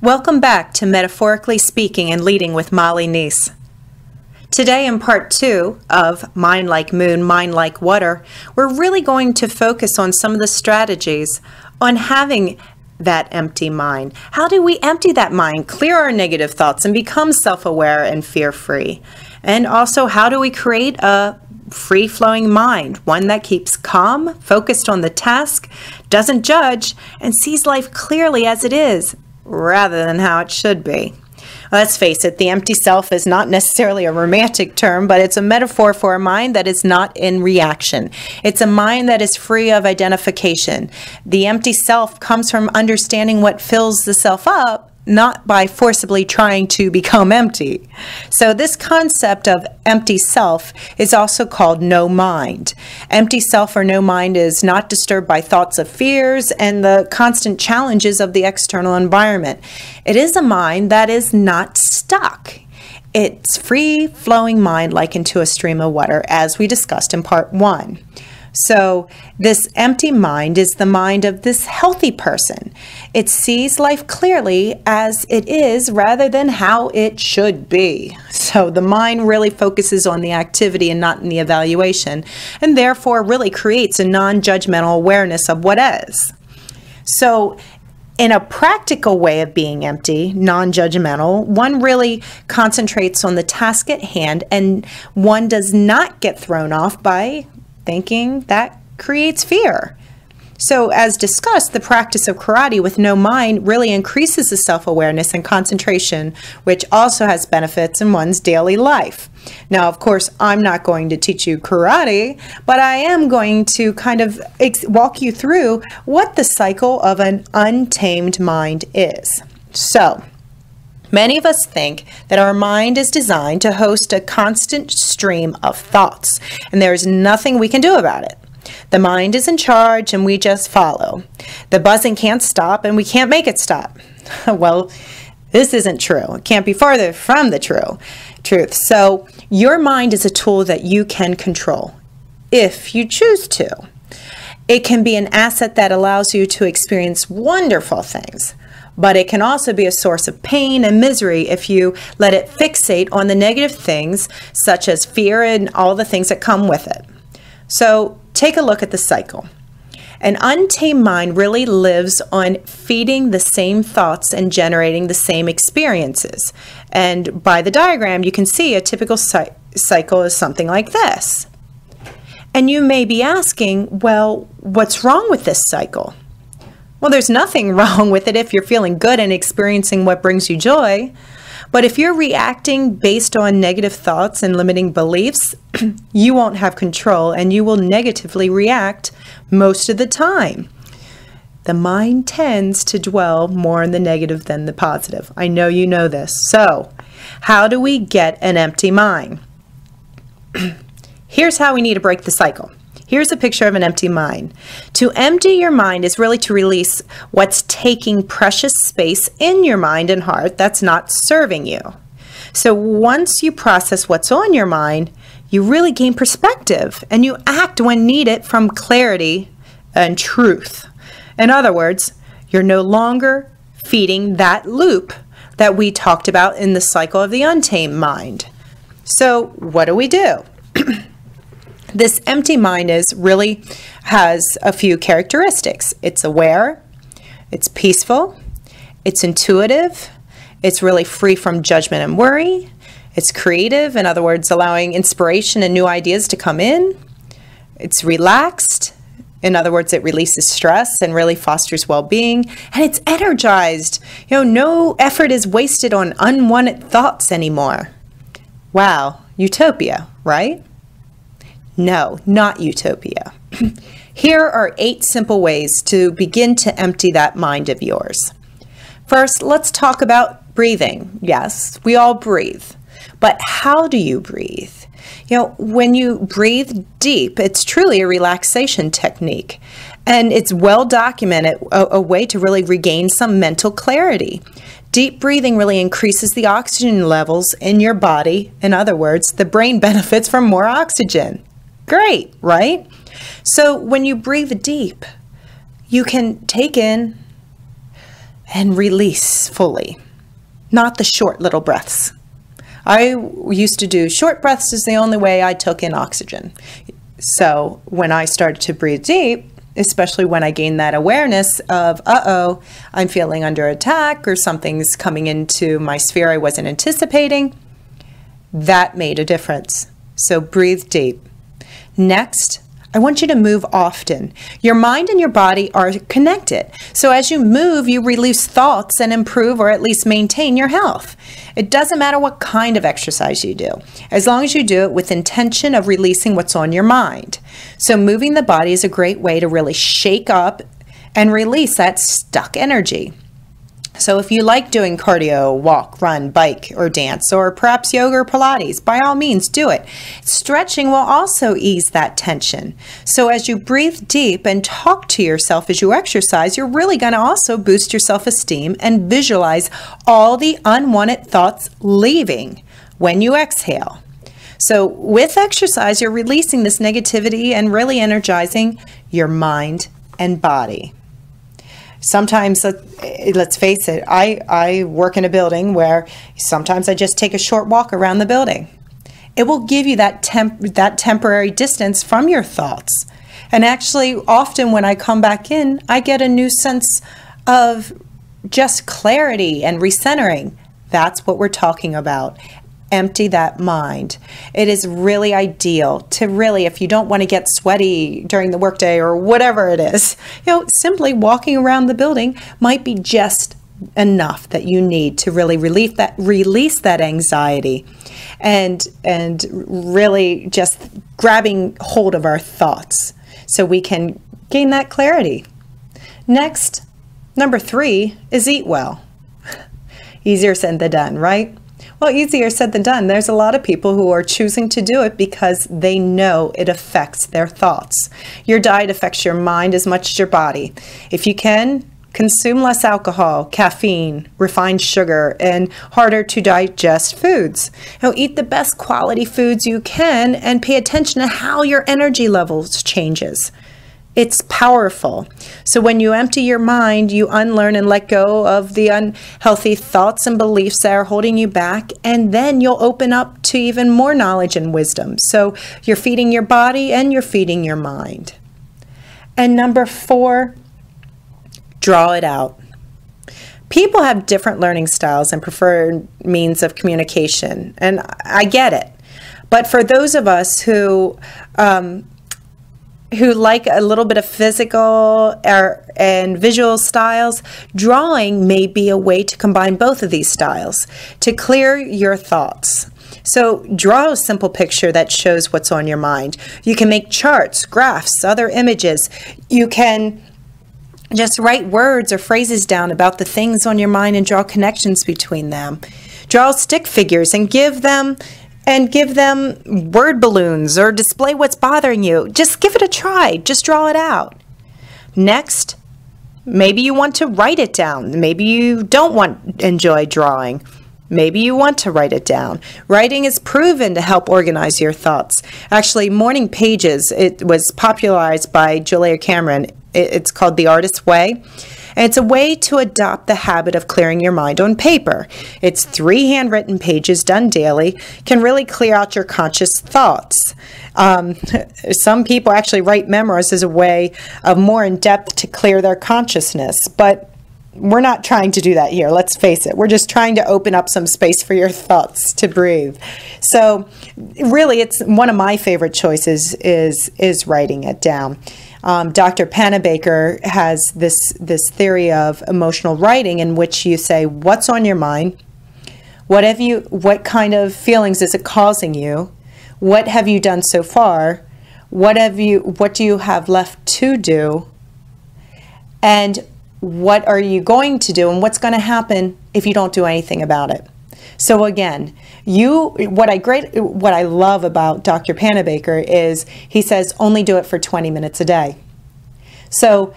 Welcome back to Metaphorically Speaking and Leading with Molly Nece. Today in part 2 of Mind Like Moon, Mind Like Water, we're really going to focus on some of the strategies on having that empty mind. How do we empty that mind, clear our negative thoughts, and become self-aware and fear-free? And also, how do we create a free-flowing mind, one that keeps calm, focused on the task, doesn't judge, and sees life clearly as it is, rather than how it should be? Let's face it, the empty self is not necessarily a romantic term, but it's a metaphor for a mind that is not in reaction. It's a mind that is free of identification. The empty self comes from understanding what fills the self up, not by forcibly trying to become empty. So this concept of empty self is also called no mind. Empty self or no mind is not disturbed by thoughts of fears and the constant challenges of the external environment. It is a mind that is not stuck. It's free-flowing mind like into a stream of water, as we discussed in part 1. So this empty mind is the mind of this healthy person. It sees life clearly as it is rather than how it should be. So the mind really focuses on the activity and not in the evaluation, and therefore really creates a non-judgmental awareness of what is. So in a practical way of being empty, non-judgmental, one really concentrates on the task at hand, and one does not get thrown off by thinking that creates fear. So as discussed, the practice of karate with no mind really increases the self-awareness and concentration, which also has benefits in one's daily life. Now, of course, I'm not going to teach you karate, but I am going to kind of walk you through what the cycle of an untamed mind is. So, many of us think that our mind is designed to host a constant stream of thoughts, and there's nothing we can do about it. The mind is in charge and we just follow. The buzzing can't stop and we can't make it stop. Well, this isn't true. It can't be farther from the truth. So your mind is a tool that you can control if you choose to. It can be an asset that allows you to experience wonderful things, but it can also be a source of pain and misery if you let it fixate on the negative things, such as fear and all the things that come with it. So take a look at the cycle. An untamed mind really lives on feeding the same thoughts and generating the same experiences. And by the diagram, you can see a typical cycle is something like this. And you may be asking, well, what's wrong with this cycle? Well, there's nothing wrong with it if you're feeling good and experiencing what brings you joy. But if you're reacting based on negative thoughts and limiting beliefs, you won't have control and you will negatively react most of the time. The mind tends to dwell more in the negative than the positive. I know you know this. So, how do we get an empty mind? Here's how we need to break the cycle. Here's a picture of an empty mind. To empty your mind is really to release what's taking precious space in your mind and heart that's not serving you. So once you process what's on your mind, you really gain perspective and you act when needed from clarity and truth. In other words, you're no longer feeding that loop that we talked about in the cycle of the untamed mind. So what do? This empty mind has a few characteristics. It's aware, it's peaceful, it's intuitive, it's really free from judgment and worry, it's creative, in other words, allowing inspiration and new ideas to come in, it's relaxed, in other words, it releases stress and really fosters well-being, and it's energized. No effort is wasted on unwanted thoughts anymore. Wow, utopia, right? No, not utopia. Here are 8 simple ways to begin to empty that mind of yours. First, let's talk about breathing. Yes, we all breathe. But how do you breathe? When you breathe deep, it's truly a relaxation technique. And it's well documented, a way to really regain some mental clarity. Deep breathing really increases the oxygen levels in your body. In other words, the brain benefits from more oxygen. Great, right? So when you breathe deep, you can take in and release fully, not the short little breaths. I used to do short breaths is the only way I took in oxygen. So when I started to breathe deep, especially when I gained that awareness of, uh-oh, I'm feeling under attack or something's coming into my sphere I wasn't anticipating, that made a difference. So breathe deep. Next, I want you to move often. Your mind and your body are connected. So as you move, you release thoughts and improve or at least maintain your health. It doesn't matter what kind of exercise you do, as long as you do it with intention of releasing what's on your mind. So moving the body is a great way to really shake up and release that stuck energy. So if you like doing cardio, walk, run, bike, or dance, or perhaps yoga or Pilates, by all means do it. Stretching will also ease that tension. So as you breathe deep and talk to yourself as you exercise, you're really going to also boost your self-esteem and visualize all the unwanted thoughts leaving when you exhale. So with exercise, you're releasing this negativity and really energizing your mind and body. Sometimes, let's face it, I work in a building where sometimes I just take a short walk around the building. It will give you that temporary distance from your thoughts. And actually, often when I come back in, I get a new sense of just clarity and recentering. That's what we're talking about. Empty that mind. It is really ideal to really, if you don't want to get sweaty during the workday or whatever it is, simply walking around the building might be just enough that you need to really release that anxiety and really just grabbing hold of our thoughts so we can gain that clarity. Next, number 3 is eat well. Easier said than done, right? Well, easier said than done. There's a lot of people who are choosing to do it because they know it affects their thoughts. Your diet affects your mind as much as your body. If you can, consume less alcohol, caffeine, refined sugar, and harder to digest foods. Eat the best quality foods you can and pay attention to how your energy levels changes. It's powerful. So when you empty your mind, you unlearn and let go of the unhealthy thoughts and beliefs that are holding you back, and then you'll open up to even more knowledge and wisdom. So you're feeding your body and you're feeding your mind. And number 4, draw it out. People have different learning styles and preferred means of communication, and I get it. But for those of us who like a little bit of physical and visual styles, drawing may be a way to combine both of these styles to clear your thoughts. So draw a simple picture that shows what's on your mind. You can make charts, graphs, other images. You can just write words or phrases down about the things on your mind and draw connections between them. Draw stick figures and give them word balloons or display what's bothering you. Just give it a try. Just draw it out. Next, maybe you want to write it down. Maybe you don't enjoy drawing. Maybe you want to write it down. Writing is proven to help organize your thoughts. Actually, morning pages, it was popularized by Julia Cameron. It's called The Artist's Way. And it's a way to adopt the habit of clearing your mind on paper. It's 3 handwritten pages done daily, can really clear out your conscious thoughts. Some people actually write memoirs as a way of more in depth to clear their consciousness, but we're not trying to do that here. Let's face it. We're just trying to open up some space for your thoughts to breathe. So really, it's one of my favorite choices is writing it down. Dr. Panabaker has this theory of emotional writing in which you say, what's on your mind? What kind of feelings is it causing you? What have you done so far? What do you have left to do? And what are you going to do? And what's going to happen if you don't do anything about it? So again, what I love about Dr. Panabaker is he says only do it for 20 minutes a day. So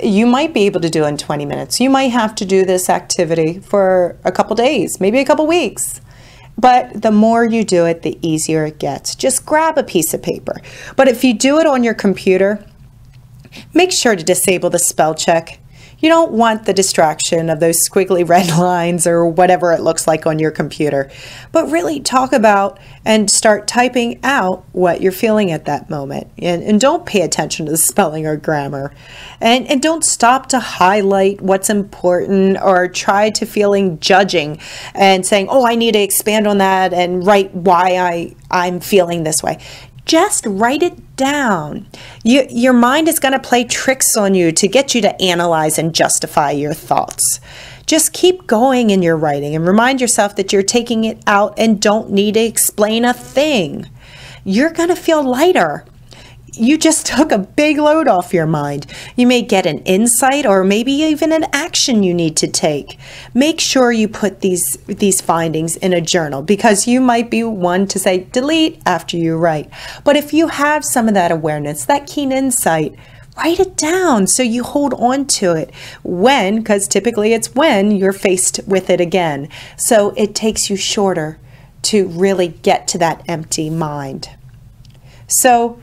you might be able to do it in 20 minutes. You might have to do this activity for a couple days, maybe a couple weeks. But the more you do it, the easier it gets. Just grab a piece of paper. But if you do it on your computer, make sure to disable the spell check. You don't want the distraction of those squiggly red lines or whatever it looks like on your computer, but really talk about and start typing out what you're feeling at that moment. And don't pay attention to the spelling or grammar. And don't stop to highlight what's important or try to feeling judging and saying, oh, I need to expand on that and write why I'm feeling this way. Just write it down. Your mind is going to play tricks on you to get you to analyze and justify your thoughts. Just keep going in your writing and remind yourself that you're taking it out and don't need to explain a thing. You're going to feel lighter. You just took a big load off your mind. You may get an insight or maybe even an action you need to take. Make sure you put these findings in a journal, because you might be one to say delete after you write. But if you have some of that awareness, that keen insight, write it down so you hold on to it because typically it's when you're faced with it again. So it takes you shorter to really get to that empty mind. So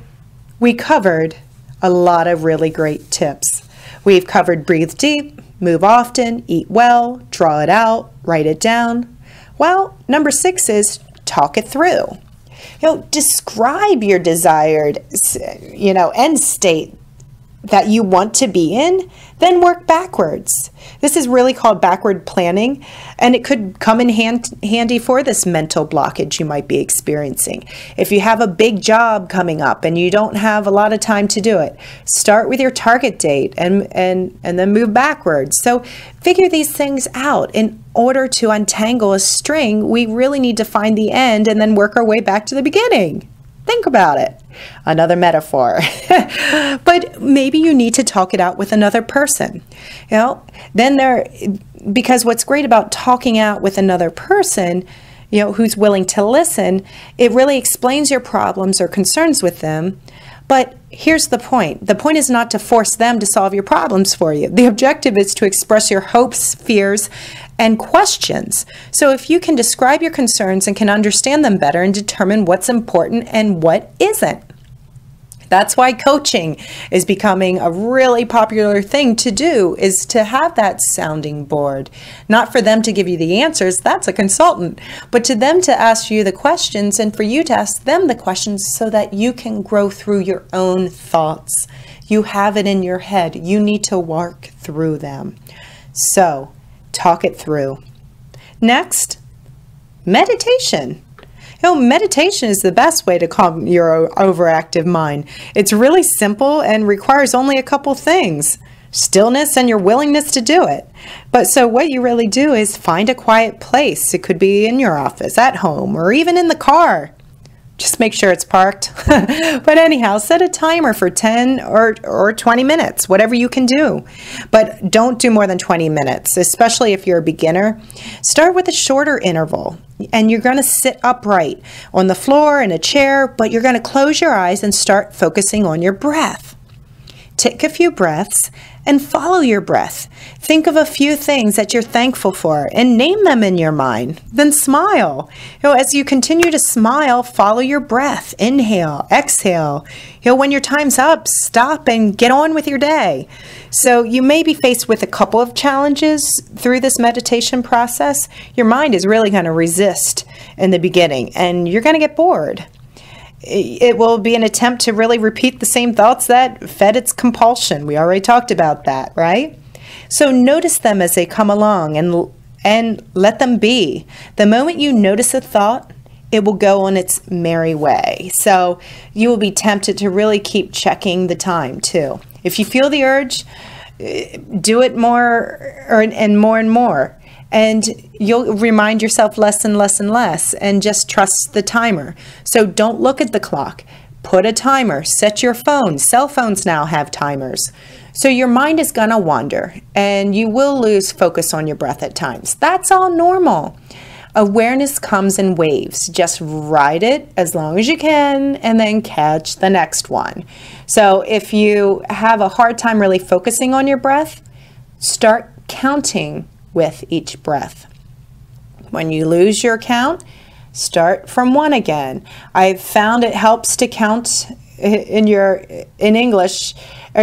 we covered a lot of really great tips. We've covered breathe deep, move often, eat well, draw it out, write it down. Well, number 6 is talk it through. Describe your desired, end state that you want to be in, then work backwards. This is really called backward planning, and it could come in handy for this mental blockage you might be experiencing. If you have a big job coming up and you don't have a lot of time to do it, start with your target date and then move backwards. So figure these things out. In order to untangle a string, we really need to find the end and then work our way back to the beginning. Think about it. Another metaphor. But maybe you need to talk it out with another person. Because what's great about talking out with another person, who's willing to listen, it really explains your problems or concerns with them. But here's the point. The point is not to force them to solve your problems for you. The objective is to express your hopes, fears, and questions. So if you can describe your concerns and can understand them better and determine what's important and what isn't. That's why coaching is becoming a really popular thing to do, is to have that sounding board. Not for them to give you the answers, that's a consultant, but to them to ask you the questions and for you to ask them the questions so that you can grow through your own thoughts. You have it in your head. You need to work through them. So, talk it through. Next, meditation. Meditation is the best way to calm your overactive mind. It's really simple and requires only a couple things: stillness and your willingness to do it. But so what you really do is find a quiet place. It could be in your office, at home, or even in the car. Just make sure it's parked. But anyhow, set a timer for 10 or 20 minutes, whatever you can do. But don't do more than 20 minutes, especially if you're a beginner. Start with a shorter interval, and you're going to sit upright on the floor in a chair, but you're going to close your eyes and start focusing on your breath. Take a few breaths and follow your breath. Think of a few things that you're thankful for and name them in your mind. Then smile. As you continue to smile, follow your breath. Inhale, exhale. When your time's up, stop and get on with your day. So you may be faced with a couple of challenges through this meditation process. Your mind is really going to resist in the beginning, and you're going to get bored. It will be an attempt to really repeat the same thoughts that fed its compulsion. We already talked about that, right? So notice them as they come along and let them be. The moment you notice a thought, it will go on its merry way. So you will be tempted to really keep checking the time too. If you feel the urge, do it more and more. And you'll remind yourself less and less and less, and just trust the timer. So don't look at the clock. Put a timer. Set your phone. Cell phones now have timers. So your mind is going to wander, and you will lose focus on your breath at times. That's all normal. Awareness comes in waves. Just ride it as long as you can, and then catch the next one. So if you have a hard time really focusing on your breath, start counting with each breath. When you lose your count, start from 1 again. I've found it helps to count in English, or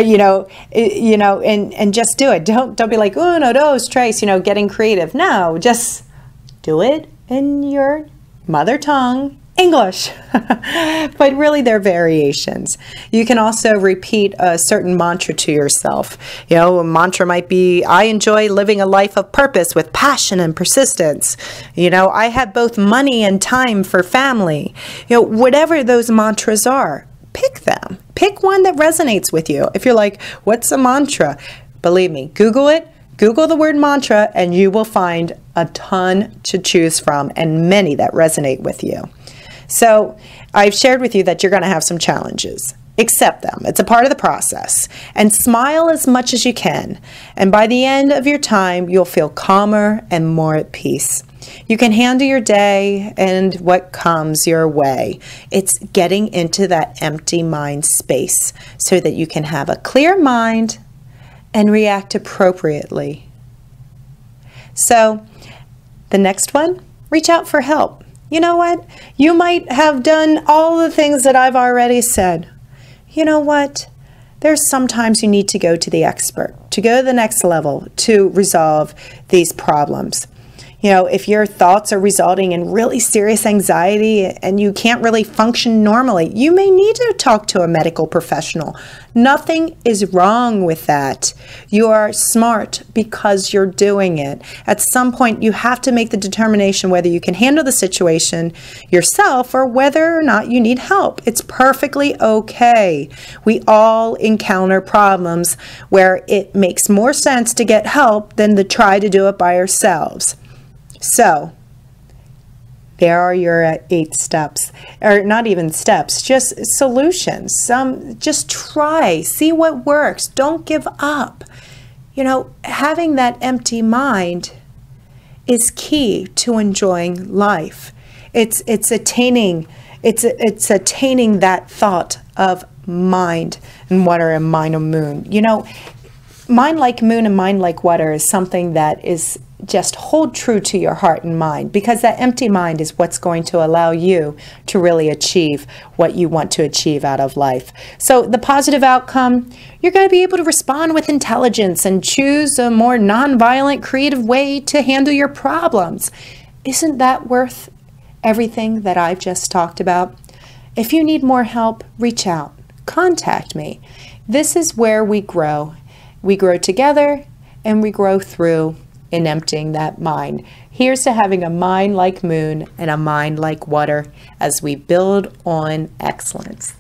and just do it. Don't be like, uno, dos, tres, getting creative. No, just do it in your mother tongue, English. But really, they're variations. You can also repeat a certain mantra to yourself. A mantra might be, I enjoy living a life of purpose with passion and persistence. I have both money and time for family. Whatever those mantras are, pick them. Pick one that resonates with you. If you're like, what's a mantra? Believe me, Google it. Google the word mantra, and you will find a ton to choose from and many that resonate with you. So I've shared with you that you're going to have some challenges. Accept them. It's a part of the process. And smile as much as you can. And by the end of your time, you'll feel calmer and more at peace. You can handle your day and what comes your way. It's getting into that empty mind space so that you can have a clear mind and react appropriately. So the next one, reach out for help. You know what? You might have done all the things that I've already said. You know what? There's sometimes you need to go to the expert, to go to the next level to resolve these problems. If your thoughts are resulting in really serious anxiety and you can't really function normally, you may need to talk to a medical professional. Nothing is wrong with that. You are smart because you're doing it. At some point, you have to make the determination whether you can handle the situation yourself or whether or not you need help. It's perfectly okay. We all encounter problems where it makes more sense to get help than to try to do it by ourselves. So, there are your 8 steps, or not even steps, just solutions. Just try, see what works. Don't give up. Having that empty mind is key to enjoying life. It's attaining that thought of mind and water and mind and moon. Mind like moon and mind like water is something that is just hold true to your heart and mind, because that empty mind is what's going to allow you to really achieve what you want to achieve out of life. So the positive outcome, you're going to be able to respond with intelligence and choose a more nonviolent, creative way to handle your problems. Isn't that worth everything that I've just talked about? If you need more help, reach out. Contact me. This is where we grow. We grow together and we grow through in emptying that mind. Here's to having a mind like moon and a mind like water as we build on excellence.